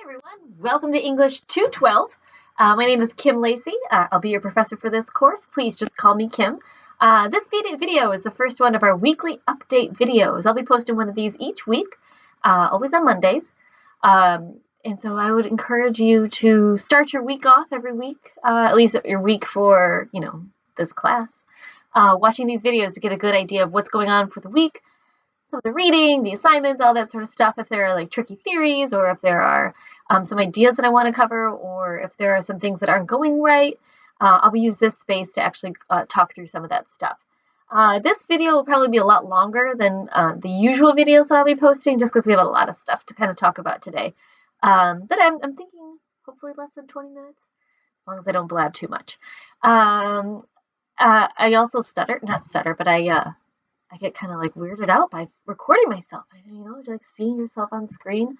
Everyone, welcome to English 212. My name is Kim Lacey. I'll be your professor for this course. Please just call me Kim. This video is the first one of our weekly update videos. I'll be posting one of these each week, always on Mondays. And so I would encourage you to start your week off every week, at least your week for, this class, watching these videos to get a good idea of what's going on for the week. Some of the reading, the assignments, all that sort of stuff, if there are like tricky theories or if there are some ideas that I want to cover, or if there are some things that aren't going right, I'll use this space to actually talk through some of that stuff. This video will probably be a lot longer than the usual videos that I'll be posting, just because we have a lot of stuff to kind of talk about today. But I'm thinking hopefully less than 20 minutes, as long as I don't blab too much. I also not stutter, but I get kind of like weirded out by recording myself. Like seeing yourself on screen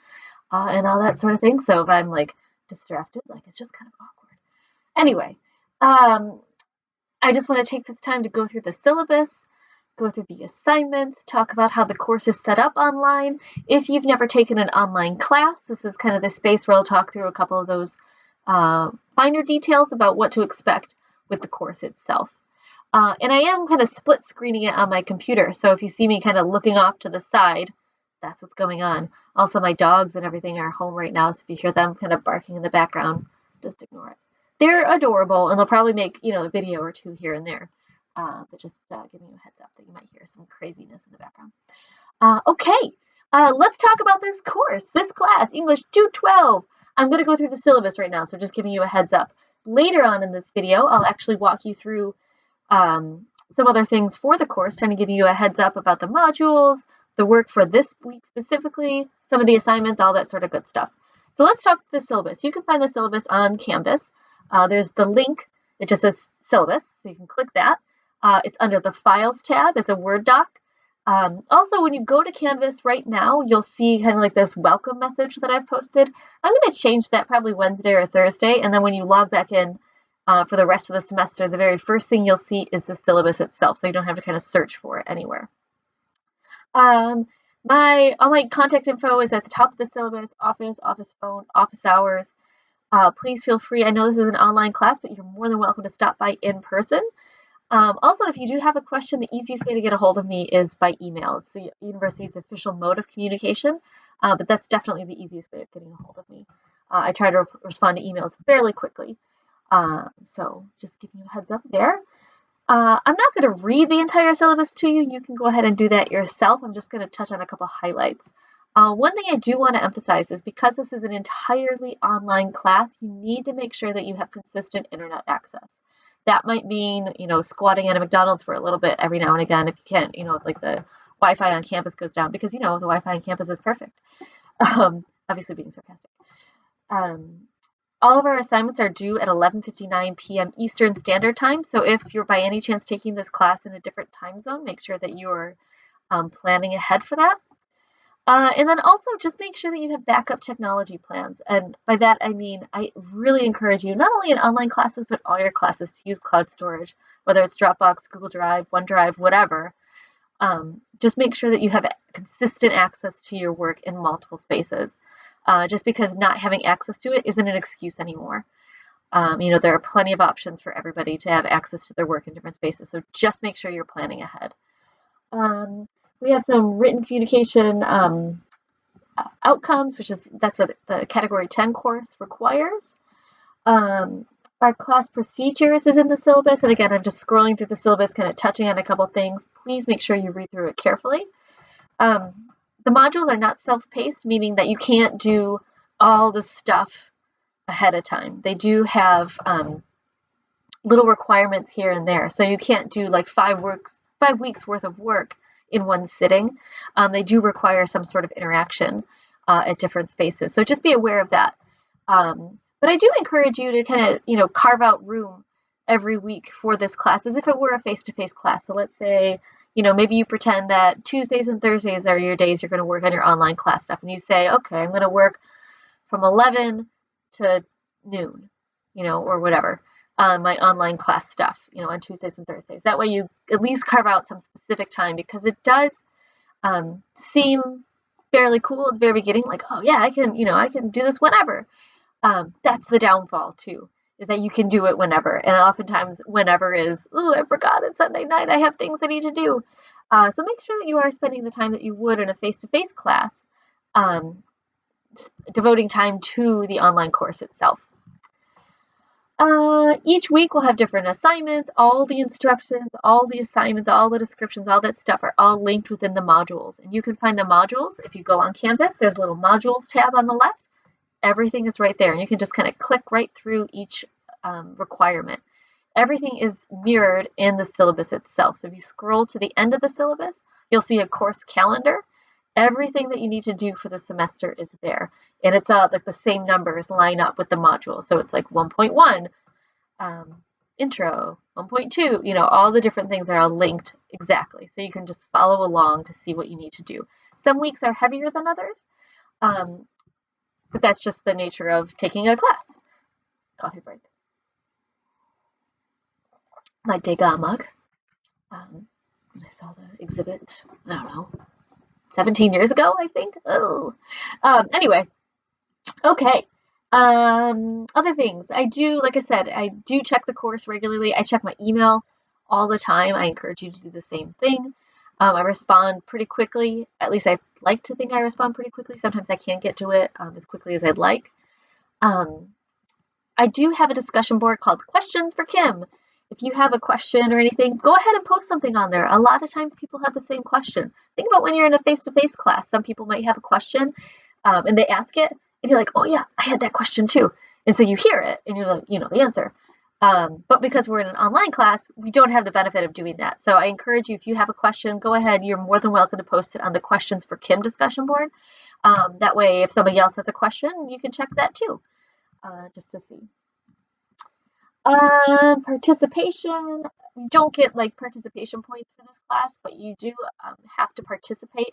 and all that sort of thing. So if I'm like distracted, like it's just kind of awkward. Anyway, I just want to take this time to go through the syllabus, go through the assignments, talk about how the course is set up online. If you've never taken an online class, this is kind of the space where I'll talk through a couple of those finer details about what to expect with the course itself. And I am kind of split screening it on my computer. So if you see me kind of looking off to the side, that's what's going on. Also, my dogs and everything are home right now. So if you hear them kind of barking in the background, just ignore it. They're adorable, and they'll probably make, a video or two here and there. But just giving you a heads up that you might hear some craziness in the background. Okay, let's talk about this course, this class, English 212. I'm going to go through the syllabus right now, so just giving you a heads up. Later on in this video, I'll actually walk you through some other things for the course, trying to give you a heads up about the modules, the work for this week specifically, some of the assignments, all that sort of good stuff. So let's talk the syllabus. You can find the syllabus on Canvas. There's the link. It just says syllabus, so you can click that. It's under the Files tab as a Word doc. Also, when you go to Canvas right now, you'll see kind of like this welcome message that I've posted. I'm going to change that probably Wednesday or Thursday, and then when you log back in for the rest of the semester, the very first thing you'll see is the syllabus itself, so you don't have to kind of search for it anywhere. All my contact info is at the top of the syllabus: office phone, office hours. Please feel free. I know this is an online class, but you're more than welcome to stop by in person. Also, if you do have a question, the easiest way to get a hold of me is by email. It's the university's official mode of communication, but that's definitely the easiest way of getting a hold of me. I try to respond to emails fairly quickly. So just giving you a heads up there. I'm not going to read the entire syllabus to you. You can go ahead and do that yourself. I'm just going to touch on a couple highlights. One thing I do want to emphasize is because this is an entirely online class, you need to make sure that you have consistent internet access. That might mean, squatting at a McDonald's for a little bit every now and again if you can't, like the Wi-Fi on campus goes down, because, the Wi-Fi on campus is perfect. Obviously being sarcastic. All of our assignments are due at 11:59 p.m. Eastern Standard Time. So if you're by any chance taking this class in a different time zone, make sure that you're planning ahead for that. And then also just make sure that you have backup technology plans. And by that, I mean, I really encourage you, not only in online classes, but all your classes, to use cloud storage, whether it's Dropbox, Google Drive, OneDrive, whatever. Just make sure that you have consistent access to your work in multiple spaces. Just because not having access to it isn't an excuse anymore. There are plenty of options for everybody to have access to their work in different spaces. So just make sure you're planning ahead. We have some written communication outcomes, that's what the Category 10 course requires. Our class procedures is in the syllabus. And again, I'm just scrolling through the syllabus, kind of touching on a couple things. Please make sure you read through it carefully. The modules are not self-paced, meaning that you can't do all the stuff ahead of time. They do have little requirements here and there. So you can't do like 5 weeks worth of work in one sitting. They do require some sort of interaction at different spaces. So just be aware of that. But I do encourage you to kind of, carve out room every week for this class as if it were a face-to-face class. So let's say, maybe you pretend that Tuesdays and Thursdays are your days you're going to work on your online class stuff. And you say, okay, I'm going to work from 11 to noon, or whatever, my online class stuff, on Tuesdays and Thursdays. That way you at least carve out some specific time, because it does seem fairly cool at the very beginning, like, oh yeah, I can do this whenever. That's the downfall too, is that you can do it whenever, and oftentimes whenever is, oh, I forgot it's Sunday night, I have things I need to do. So make sure that you are spending the time that you would in a face-to-face class, um, devoting time to the online course itself. Each week we'll have different assignments. All the instructions, all the assignments, all the descriptions, all that stuff are all linked within the modules. And you can find the modules if you go on Canvas. There's a little modules tab on the left. Everything is right there, and you can just kind of click right through each requirement. Everything is mirrored in the syllabus itself. So if you scroll to the end of the syllabus, you'll see a course calendar. Everything that you need to do for the semester is there. And it's like the same numbers line up with the modules. So it's like 1.1, intro, 1.2, all the different things are all linked exactly. So you can just follow along to see what you need to do. Some weeks are heavier than others, but that's just the nature of taking a class. Coffee break. My Degas mug. I saw the exhibit, I don't know, 17 years ago, I think. Oh. Anyway, okay. Other things. I do, like I said, I do check the course regularly. I check my email all the time. I encourage you to do the same thing. I respond pretty quickly. At least I like to think I respond pretty quickly. Sometimes I can't get to it as quickly as I'd like. I do have a discussion board called Questions for Kim. If you have a question or anything, go ahead and post something on there. A lot of times people have the same question. Think about when you're in a face-to-face class. Some people might have a question and they ask it, and you're like, oh yeah, I had that question too. And so you hear it and you're like, you know the answer. But because we're in an online class, we don't have the benefit of doing that. So I encourage you, if you have a question, go ahead. You're more than welcome to post it on the Questions for Kim discussion board. That way, if somebody else has a question, you can check that too, just to see. Participation. You don't get like participation points for this class, but you do have to participate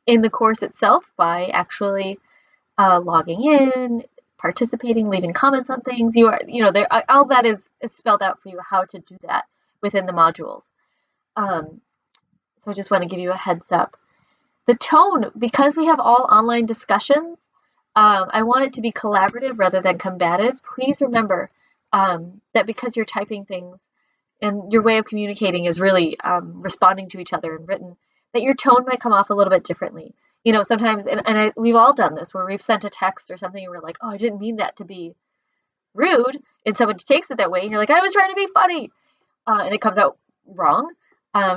in the course itself by actually logging in, participating, leaving comments on things. You are, there, all that is spelled out for you how to do that within the modules. So I just want to give you a heads up. The tone, because we have all online discussions, I want it to be collaborative rather than combative. Please remember that because you're typing things and your way of communicating is really responding to each other in written, that your tone might come off a little bit differently. Sometimes, and we've all done this, where we've sent a text or something and we're like, oh, I didn't mean that to be rude, and someone takes it that way, and you're like, I was trying to be funny, and it comes out wrong.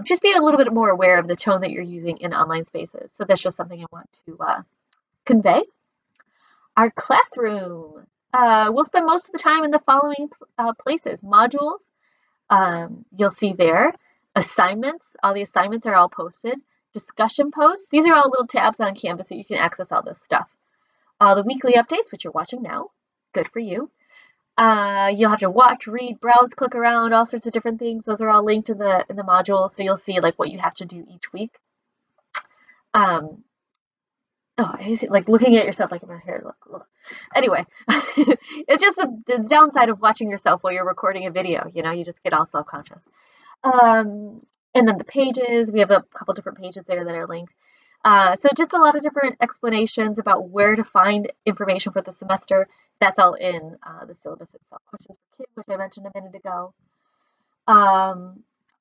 Just be a little bit more aware of the tone that you're using in online spaces. So that's just something I want to convey. Our classroom. We'll spend most of the time in the following places. Modules, you'll see there. Assignments, all the assignments are all posted. Discussion posts, these are all little tabs on Canvas so you can access all this stuff. The weekly updates, which you're watching now, good for you. You'll have to watch, read, browse, click around, all sorts of different things. Those are all linked in the module, so you'll see like what you have to do each week. Oh, I hate like looking at yourself like my hair. Look. Anyway, it's just the downside of watching yourself while you're recording a video. You just get all self-conscious. And then the pages, we have a couple different pages there that are linked. So just a lot of different explanations about where to find information for the semester. That's all in the syllabus itself. Questions for Kim, which I mentioned a minute ago.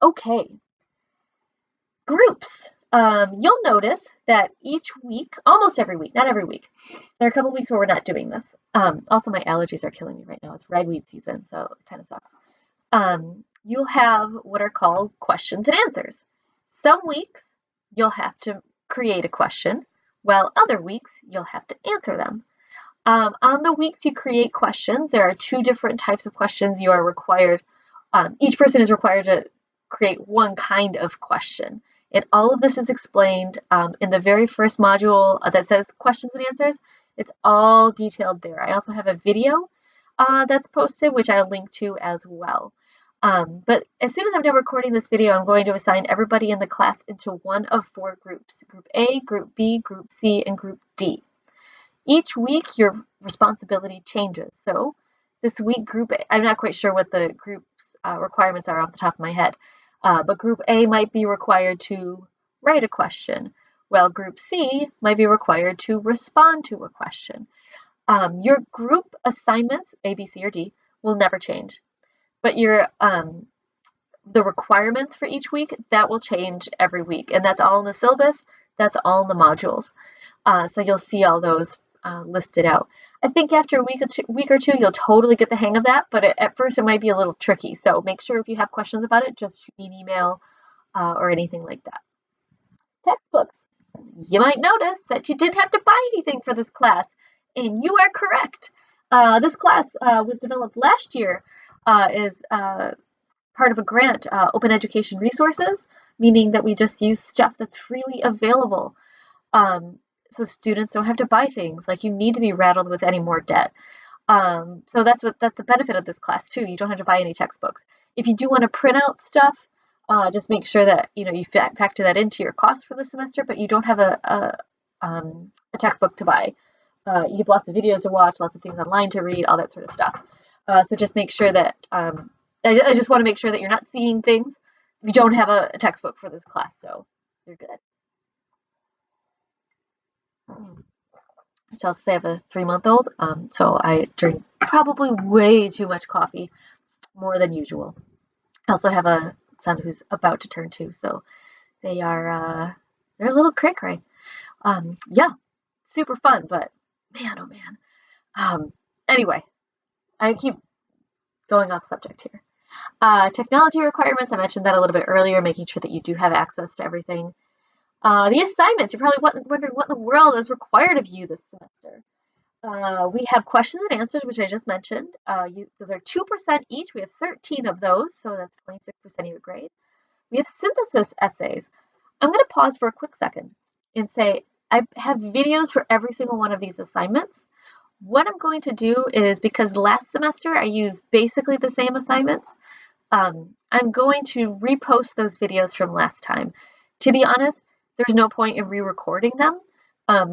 Okay. Groups. You'll notice that each week, almost every week, not every week, there are a couple weeks where we're not doing this. Also, my allergies are killing me right now. It's ragweed season, so it kind of sucks. You'll have what are called questions and answers. Some weeks, you'll have to create a question, while other weeks, you'll have to answer them. On the weeks you create questions, there are two different types of questions you are required. Each person is required to create one kind of question. And all of this is explained in the very first module that says questions and answers. It's all detailed there. I also have a video that's posted, which I'll link to as well. But as soon as I'm done recording this video, I'm going to assign everybody in the class into one of 4 groups: Group A, Group B, Group C, and Group D. Each week, your responsibility changes. So this week, Group A, I'm not quite sure what the group's requirements are off the top of my head. But Group A might be required to write a question, while Group C might be required to respond to a question. Your group assignments, A, B, C, or D, will never change, but the requirements for each week, that will change every week, and that's all in the syllabus, that's all in the modules. So you'll see all those listed out. I think after a week or two, you'll totally get the hang of that, but at first it might be a little tricky. So make sure if you have questions about it, just shoot me an email or anything like that. Textbooks. You might notice that you didn't have to buy anything for this class, and you are correct. This class was developed last year as part of a grant, Open Education Resources, meaning that we just use stuff that's freely available. So students don't have to buy things. Like, you need to be rattled with any more debt. So that's the benefit of this class too. You don't have to buy any textbooks. If you do want to print out stuff, just make sure that you factor that into your cost for the semester, but you don't have a textbook to buy. You have lots of videos to watch, lots of things online to read, all that sort of stuff. So just make sure that I just want to make sure that you're not seeing things. We don't have a textbook for this class, so you're good. I should also say I have a 3-month-old, so I drink probably way too much coffee, more than usual. I also have a son who's about to turn 2, so they're a little cray-cray. Yeah, super fun, but man, oh man. Anyway, I keep going off subject here. Technology requirements, I mentioned that a little bit earlier, making sure that you do have access to everything. The assignments, you're probably wondering what in the world is required of you this semester. We have questions and answers, which I just mentioned. Those are 2% each. We have 13 of those, so that's 26% of your grade. We have synthesis essays. I'm going to pause for a quick second and say I have videos for every single one of these assignments. What I'm going to do is, because last semester I used basically the same assignments, I'm going to repost those videos from last time. To be honest, there's no point in re-recording them.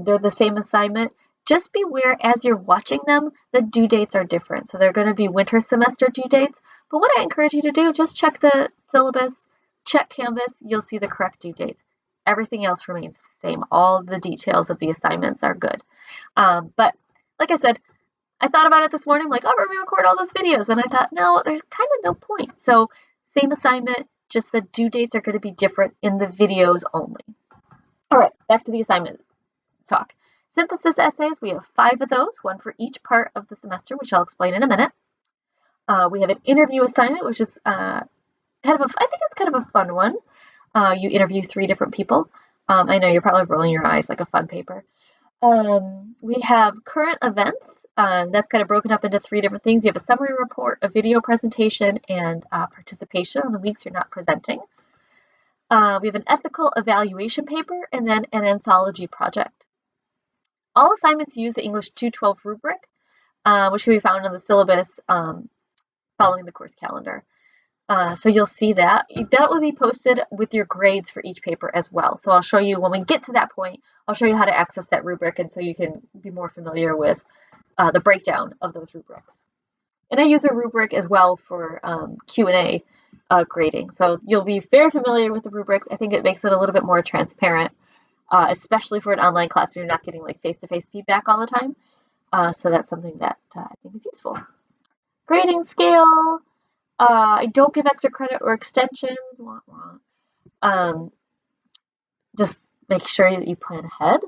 They're the same assignment. Just beware as you're watching them, the due dates are different. So they're going to be winter semester due dates. But what I encourage you to do, just check the syllabus, check Canvas, you'll see the correct due dates. Everything else remains the same. All the details of the assignments are good. But like I said, I thought about it this morning, like, oh, we're going to record all those videos. And I thought, no, there's kind of no point. So same assignment, just the due dates are going to be different in the videos only. All right, back to the assignment talk. Synthesis essays, we have 5 of those, 1 for each part of the semester, which I'll explain in a minute. We have an interview assignment, which is I think it's kind of a fun one. You interview 3 different people. I know you're probably rolling your eyes, like a fun paper. We have current events. That's kind of broken up into 3 different things. You have a summary report, a video presentation, and participation on the weeks you're not presenting. We have an ethical evaluation paper, and then an anthology project. All assignments use the English 212 rubric, which can be found in the syllabus following the course calendar. So you'll see that. That will be posted with your grades for each paper as well. So I'll show you, when we get to that point, I'll show you how to access that rubric, and so you can be more familiar with the breakdown of those rubrics. And I use a rubric as well for Q&A grading. So you'll be very familiar with the rubrics. I think it makes it a little bit more transparent, especially for an online class where you're not getting like face-to-face feedback all the time. So that's something that I think is useful. Grading scale. I don't give extra credit or extensions. Just make sure that you plan ahead.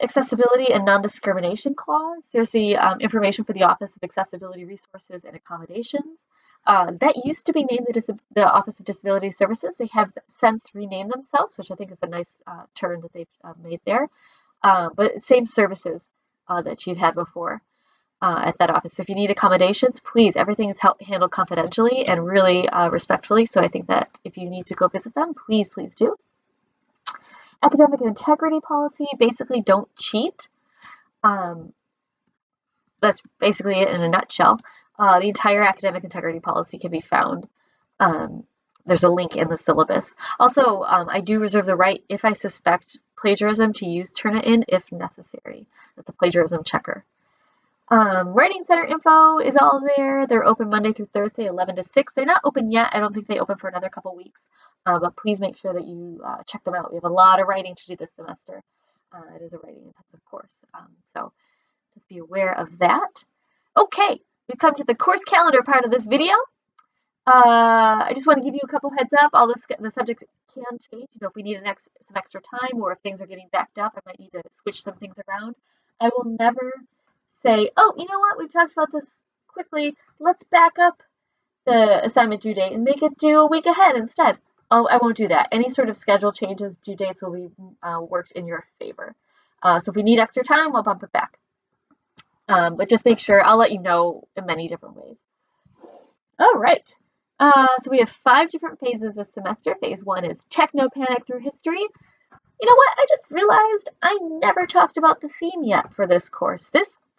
Accessibility and non-discrimination clause. There's the information for the Office of Accessibility Resources and Accommodations. That used to be named the Office of Disability Services. They have since renamed themselves, which I think is a nice turn that they've made there. But same services that you've had before at that office. So if you need accommodations, please, everything is handled confidentially and really respectfully. So I think that if you need to go visit them, please do. Academic integrity policy, basically don't cheat. That's basically it in a nutshell. The entire academic integrity policy can be found. There's a link in the syllabus. Also, I do reserve the right, if I suspect plagiarism, to use Turnitin if necessary. That's a plagiarism checker. Writing Center info is all there. They're open Monday through Thursday, 11 to 6. They're not open yet. I don't think they open for another couple weeks. but please make sure that you check them out. We have a lot of writing to do this semester. It is a writing intensive course, so just be aware of that. Okay, we've come to the course calendar part of this video. I just want to give you a couple heads up. All the subjects can change. If we need some extra time, or if things are getting backed up, I might need to switch some things around. I will never say, oh, you know what, we've talked about this quickly. Let's back up the assignment due date and make it due a week ahead instead. I won't do that. Any sort of schedule changes, due dates will be worked in your favor. So if we need extra time, we'll bump it back. But just make sure, I'll let you know in many different ways. All right. So we have 5 different phases this semester. Phase 1 is Techno Panic through History. You know what? I just realized I never talked about the theme yet for this course.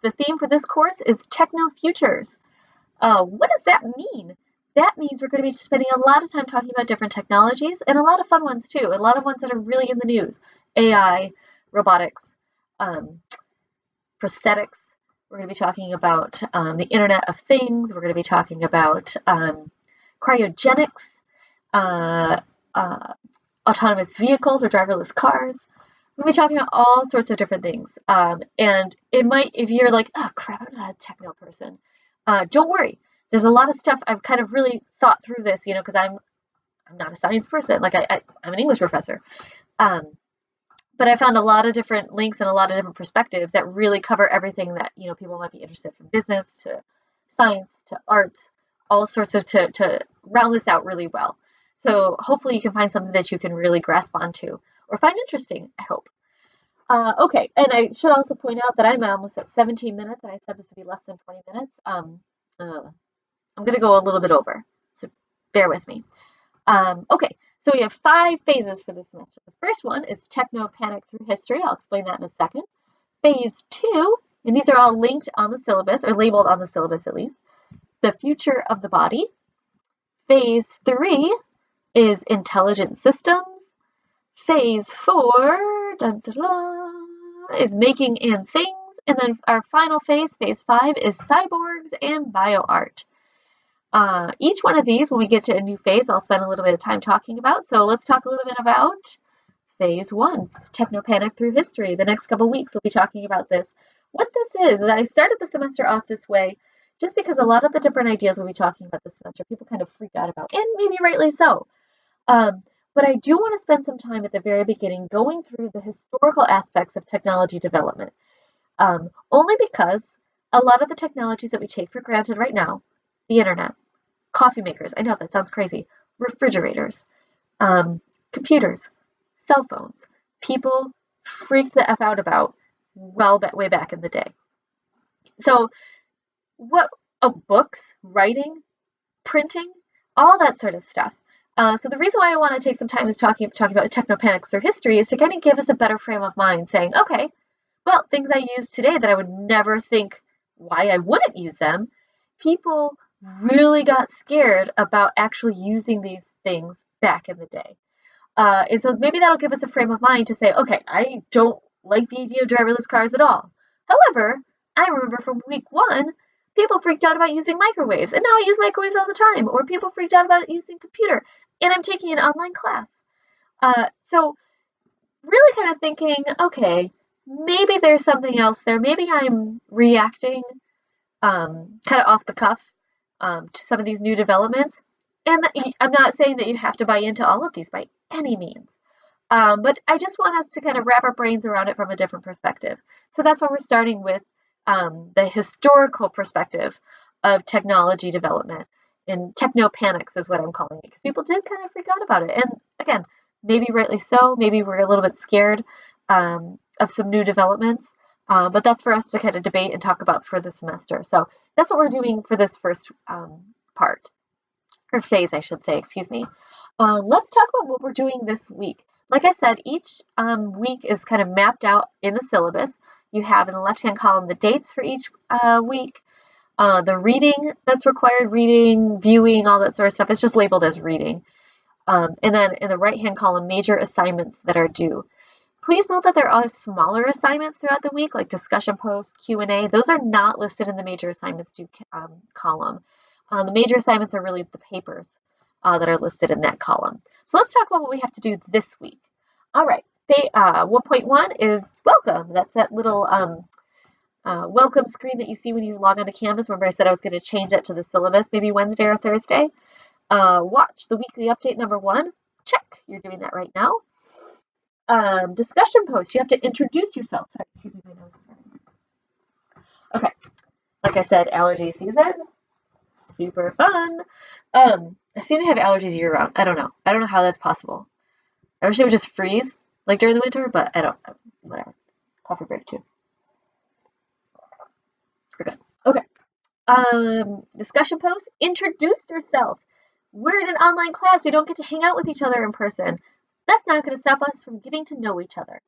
The theme for this course is Techno Futures. What does that mean? That means we're going to be spending a lot of time talking about different technologies, and a lot of fun ones too. A lot of ones that are really in the news. AI, robotics, prosthetics. We're going to be talking about the Internet of Things. We're going to be talking about cryogenics, autonomous vehicles or driverless cars. We're going to be talking about all sorts of different things. And it might, if you're like, oh crap, I'm not a techno person, don't worry. There's a lot of stuff I've kind of really thought through this, because I'm not a science person. Like I'm an English professor. But I found a lot of different links and a lot of different perspectives that really cover everything that, people might be interested, from business to science to arts, all sorts of, to round this out really well. So hopefully you can find something that you can really grasp onto or find interesting, I hope. Okay, and I should also point out that I'm almost at 17 minutes, and I said this would be less than 20 minutes. I'm going to go a little bit over, so bear with me. Okay, so we have 5 phases for this semester. The first one is Techno Panic through History. I'll explain that in a second. Phase 2, and these are all linked on the syllabus, or labeled on the syllabus at least. The Future of the Body. Phase 3 is Intelligent Systems. Phase 4 is Making and Things. And then our final phase, phase 5, is Cyborgs and BioArt. Each one of these, when we get to a new phase, I'll spend a little bit of time talking about. So let's talk a little bit about phase 1, Techno Panic through History. The next couple weeks we'll be talking about this. What this is I started the semester off this way just because a lot of the different ideas we'll be talking about this semester, people kind of freak out about, and maybe rightly so. But I do want to spend some time at the very beginning going through the historical aspects of technology development. Only because a lot of the technologies that we take for granted right now, the internet, coffee makers, I know that sounds crazy, refrigerators, computers, cell phones, people freaked the F out about way back in the day. So books, writing, printing, all that sort of stuff. So the reason why I want to take some time is talking about technopanics through history is to kind of give us a better frame of mind, saying, okay, well, things I use today that I would never think why I wouldn't use them, people really got scared about actually using these things back in the day. And so maybe that'll give us a frame of mind to say, okay, I don't like the idea of driverless cars at all. However, I remember from week 1, people freaked out about using microwaves, and now I use microwaves all the time. Or people freaked out about using computer, and I'm taking an online class. So really kind of thinking, okay, maybe there's something else there. Maybe I'm reacting kind of off the cuff to some of these new developments. And I'm not saying that you have to buy into all of these by any means. But I just want us to kind of wrap our brains around it from a different perspective. So that's why we're starting with the historical perspective of technology development. And technopanics is what I'm calling it, because people did kind of freak out about it. And again, maybe rightly so, maybe we're a little bit scared of some new developments. But that's for us to kind of debate and talk about for the semester. So that's what we're doing for this first part, or phase, I should say, excuse me. Let's talk about what we're doing this week. Like I said, each week is kind of mapped out in the syllabus. You have in the left-hand column the dates for each week, the reading that's required, reading, viewing, all that sort of stuff. It's just labeled as reading. And then in the right-hand column, major assignments that are due. Please note that there are smaller assignments throughout the week, like discussion posts, Q&A. Those are not listed in the major assignments due column. The major assignments are really the papers that are listed in that column. So let's talk about what we have to do this week. All right, 1.1 is welcome. That's that little welcome screen that you see when you log onto Canvas. Remember I said I was going to change that to the syllabus maybe Wednesday or Thursday. Watch the weekly update number 1. Check, you're doing that right now. Discussion post, you have to introduce yourself. Sorry, excuse me, my nose is running. Okay, like I said, allergy season, super fun. I seem to have allergies year round. I don't know how that's possible. I wish it would just freeze like during the winter, but I don't. Whatever. Coffee break too. We're good. Okay. Discussion post. Introduce yourself. We're in an online class. We don't get to hang out with each other in person. That's not going to stop us from getting to know each other.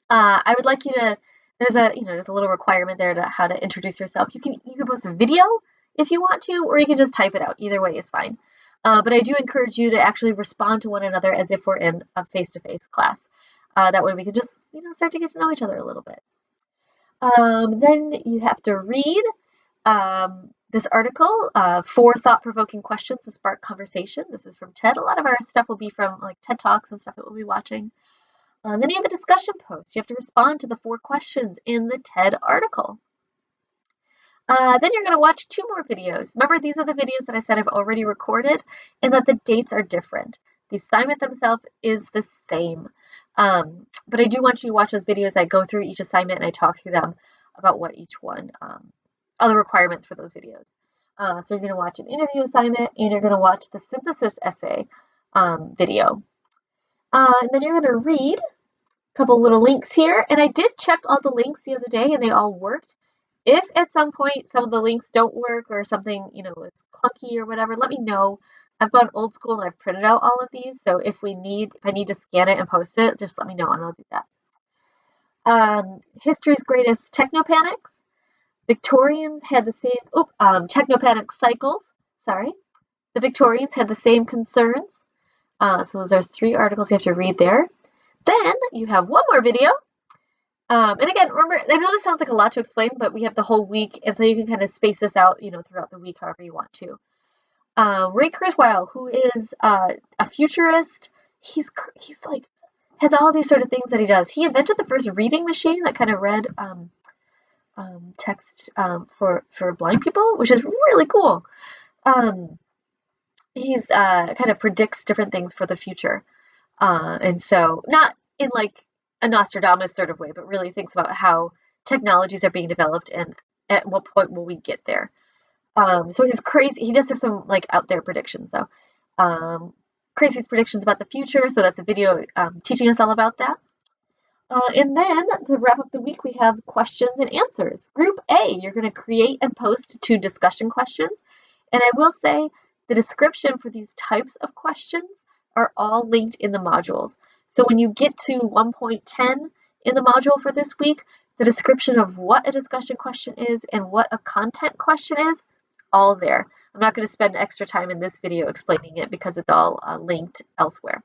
I would like you to. There's a little requirement there to how to introduce yourself. You can post a video if you want to, or you can just type it out. Either way is fine. But I do encourage you to actually respond to one another as if we're in a face-to-face class. That way we can just start to get to know each other a little bit. Then you have to read this article, 4 thought-provoking questions to spark conversation. This is from TED. A lot of our stuff will be from like TED Talks and stuff that we'll be watching. Then you have a discussion post. You have to respond to the 4 questions in the TED article. Then you're going to watch 2 more videos. Remember, these are the videos that I said I've already recorded and that the dates are different. The assignment themselves is the same. But I do want you to watch those videos. I go through each assignment and I talk through them about what each one, all the requirements for those videos. So you're going to watch an interview assignment and you're going to watch the synthesis essay video. And then you're going to read a couple little links here. And I did check all the links the other day and they all worked. If at some point some of the links don't work or something, is clunky or whatever, let me know. I've gone old school and I've printed out all of these. So if I need to scan it and post it, just let me know and I'll do that. History's greatest technopanics. Victorians had the same, technopanic cycles. Sorry. The Victorians had the same concerns. So those are 3 articles you have to read there. Then you have one more video. And again, remember, I know this sounds like a lot to explain, but we have the whole week, and so you can kind of space this out, throughout the week, however you want to. Ray Kurzweil, who is a futurist, he's like has all these sort of things that he does. He invented the first reading machine that kind of read text for blind people, which is really cool. He's kind of predicts different things for the future, and so not in like a Nostradamus sort of way, but really thinks about how technologies are being developed and at what point will we get there. So he's crazy. He does have some like out there predictions though. Crazy predictions about the future. So that's a video teaching us all about that. And then to wrap up the week, we have questions and answers. Group A, you're going to create and post 2 discussion questions. And I will say the description for these types of questions are all linked in the modules. So when you get to 1.10 in the module for this week, the description of what a discussion question is and what a content question is, all there. I'm not going to spend extra time in this video explaining it because it's all linked elsewhere.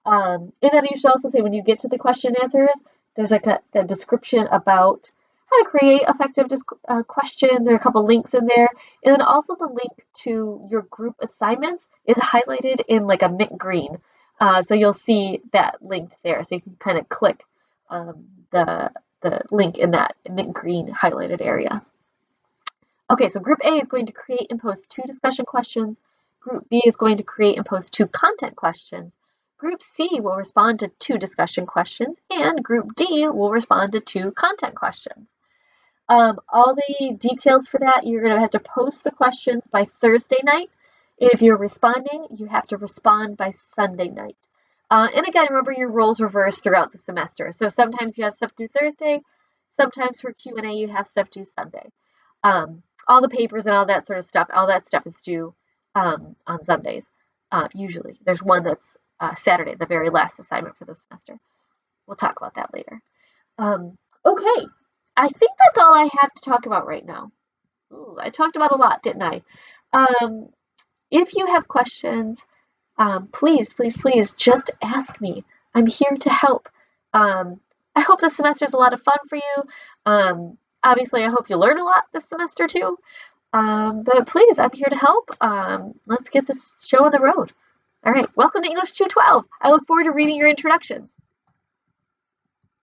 And then you should also say when you get to the question and answers, there's like a description about how to create effective questions. There are a couple links in there. And then also the link to your group assignments is highlighted in like a mint green. So you'll see that linked there. So you can kind of click the link in that mint green highlighted area. Okay, so Group A is going to create and post 2 discussion questions. Group B is going to create and post 2 content questions. Group C will respond to 2 discussion questions, and Group D will respond to 2 content questions. All the details for that, you're going to have to post the questions by Thursday night. If you're responding, you have to respond by Sunday night. And again, remember your roles reverse throughout the semester. So sometimes you have stuff due Thursday, sometimes for Q&A you have stuff due Sunday. All the papers and all that sort of stuff, all that stuff is due on Sundays, usually. There's one that's Saturday, the very last assignment for the semester. We'll talk about that later. Okay, I think that's all I have to talk about right now. Ooh, I talked about a lot, didn't I? If you have questions, please, please, please just ask me. I'm here to help. I hope this semester is a lot of fun for you. Obviously, I hope you learn a lot this semester too. But please, I'm here to help. Let's get this show on the road. All right, welcome to English 212. I look forward to reading your introductions.